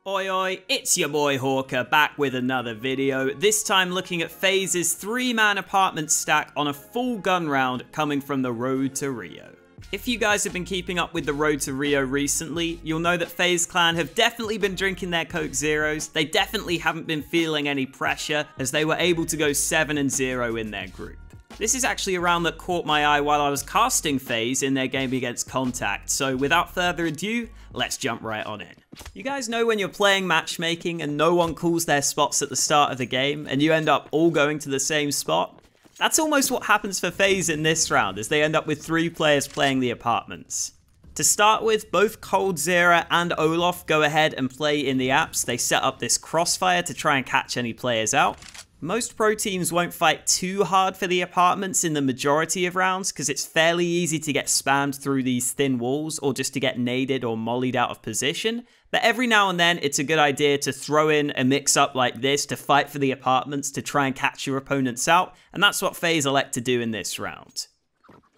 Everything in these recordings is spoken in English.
Oi oi, it's your boy Hawker back with another video, this time looking at FaZe's 3-man apartment stack on a full gun round coming from the Road to Rio. If you guys have been keeping up with the Road to Rio recently, you'll know that FaZe Clan have definitely been drinking their Coke Zeros. They definitely haven't been feeling any pressure as they were able to go 7-0 in their group. This is actually a round that caught my eye while I was casting FaZe in their game against Contact, so without further ado, let's jump right on in. You guys know when you're playing matchmaking and no one calls their spots at the start of the game and you end up all going to the same spot? That's almost what happens for FaZe in this round, as they end up with 3 players playing the apartments. To start with, both coldzera and Olof go ahead and play in the apps. They set up this crossfire to try and catch any players out. Most pro teams won't fight too hard for the apartments in the majority of rounds because it's fairly easy to get spammed through these thin walls or just to get naded or mollied out of position. But every now and then it's a good idea to throw in a mix-up like this to fight for the apartments to try and catch your opponents out, and that's what FaZe elect to do in this round.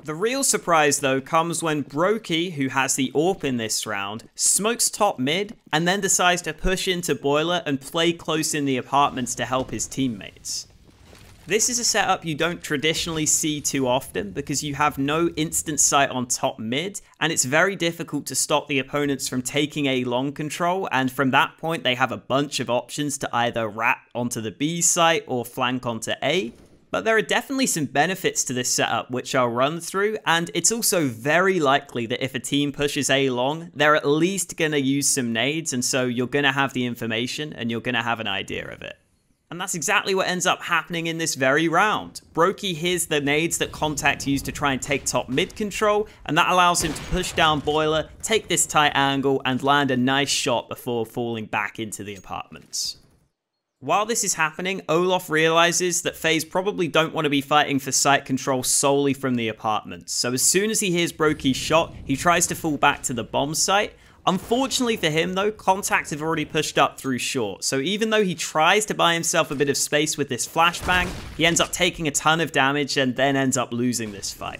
The real surprise though comes when Brokey, who has the AWP in this round, smokes top mid and then decides to push into Boiler and play close in the apartments to help his teammates. This is a setup you don't traditionally see too often because you have no instant sight on top mid and it's very difficult to stop the opponents from taking A long control, and from that point they have a bunch of options to either wrap onto the B site or flank onto A. But there are definitely some benefits to this setup which I'll run through, and it's also very likely that if a team pushes A long, they're at least going to use some nades, and so you're going to have the information and you're going to have an idea of it. And that's exactly what ends up happening in this very round. Brokey hears the nades that Contact used to try and take top mid control, and that allows him to push down Boiler, take this tight angle, and land a nice shot before falling back into the apartments. While this is happening, Olof realizes that FaZe probably don't want to be fighting for site control solely from the apartments, so as soon as he hears Brokey's shot, he tries to fall back to the bomb site. Unfortunately for him though, Contact have already pushed up through short, so even though he tries to buy himself a bit of space with this flashbang, he ends up taking a ton of damage and then ends up losing this fight.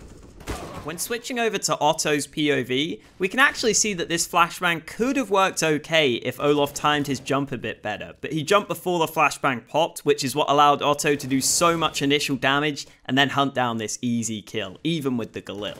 When switching over to Otto's POV, we can actually see that this flashbang could have worked okay if Olof timed his jump a bit better, but he jumped before the flashbang popped, which is what allowed Otto to do so much initial damage and then hunt down this easy kill, even with the Galil.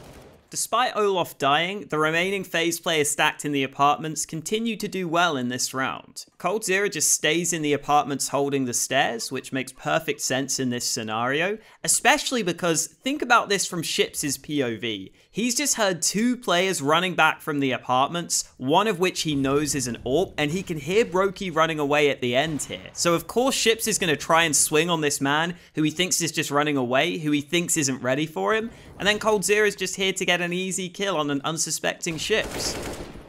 Despite Olof dying, the remaining FaZe players stacked in the apartments continue to do well in this round. coldzera just stays in the apartments holding the stairs, which makes perfect sense in this scenario, especially because think about this from Ships' POV. He's just heard 2 players running back from the apartments, one of which he knows is an AWP, and he can hear Brokey running away at the end here. So of course Ships is going to try and swing on this man, who he thinks is just running away, who he thinks isn't ready for him, and then coldzera is just here to get an easy kill on an unsuspecting Ships.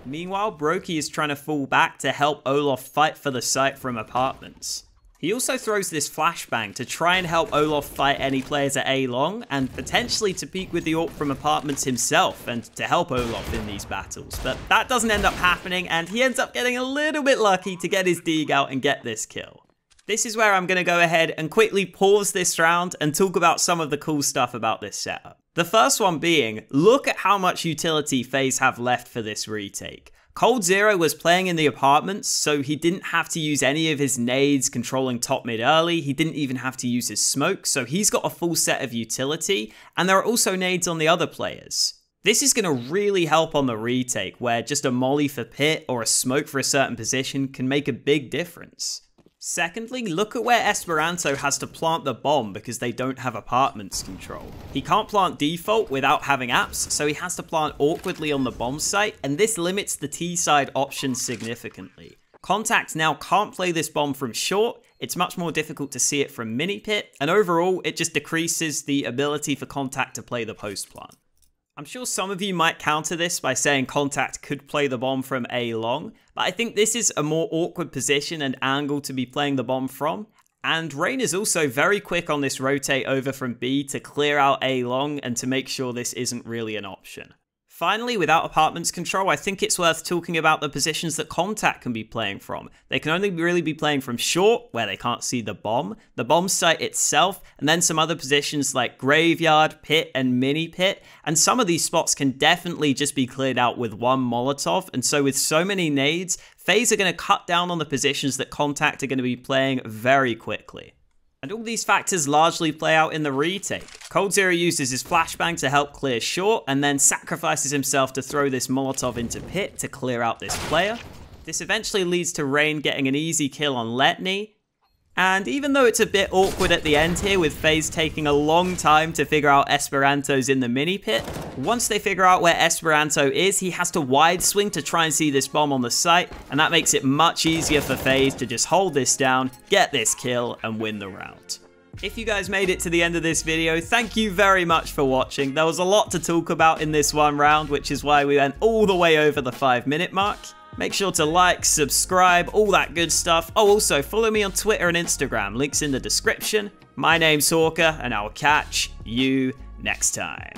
Meanwhile, Brokey is trying to fall back to help Olof fight for the site from apartments. He also throws this flashbang to try and help Olof fight any players at A long, and potentially to peek with the AWP from apartments himself and to help Olof in these battles, but that doesn't end up happening and he ends up getting a little bit lucky to get his dig out and get this kill. This is where I'm going to go ahead and quickly pause this round and talk about some of the cool stuff about this setup. The first one being, look at how much utility FaZe have left for this retake. coldzera was playing in the apartments, so he didn't have to use any of his nades controlling top mid early, he didn't even have to use his smoke, so he's got a full set of utility, and there are also nades on the other players. This is going to really help on the retake, where just a molly for pit or a smoke for a certain position can make a big difference. Secondly, look at where Esperanto has to plant the bomb because they don't have apartments control. He can't plant default without having apps, so he has to plant awkwardly on the bomb site, and this limits the T-side options significantly. Contact now can't play this bomb from short, it's much more difficult to see it from mini pit, and overall it just decreases the ability for Contact to play the post plant. I'm sure some of you might counter this by saying Contact could play the bomb from A long, but I think this is a more awkward position and angle to be playing the bomb from, and Rain is also very quick on this rotate over from B to clear out A long and to make sure this isn't really an option. Finally, without apartments control, I think it's worth talking about the positions that Contact can be playing from. They can only really be playing from short, where they can't see the bomb site itself, and then some other positions like graveyard, pit, and mini pit. And some of these spots can definitely just be cleared out with one Molotov, and so with so many nades, FaZe are going to cut down on the positions that Contact are going to be playing very quickly. And all these factors largely play out in the retake. coldzera uses his flashbang to help clear short, and then sacrifices himself to throw this Molotov into pit to clear out this player. This eventually leads to Rain getting an easy kill on Letney. And even though it's a bit awkward at the end here, with FaZe taking a long time to figure out Esperanto's in the mini pit, once they figure out where Esperanto is, he has to wide swing to try and see this bomb on the site, and that makes it much easier for FaZe to just hold this down, get this kill, and win the round. If you guys made it to the end of this video, thank you very much for watching. There was a lot to talk about in this one round, which is why we went all the way over the 5-minute mark. Make sure to like, subscribe, all that good stuff. Oh, also, follow me on Twitter and Instagram. Links in the description. My name's Hawker, and I'll catch you next time.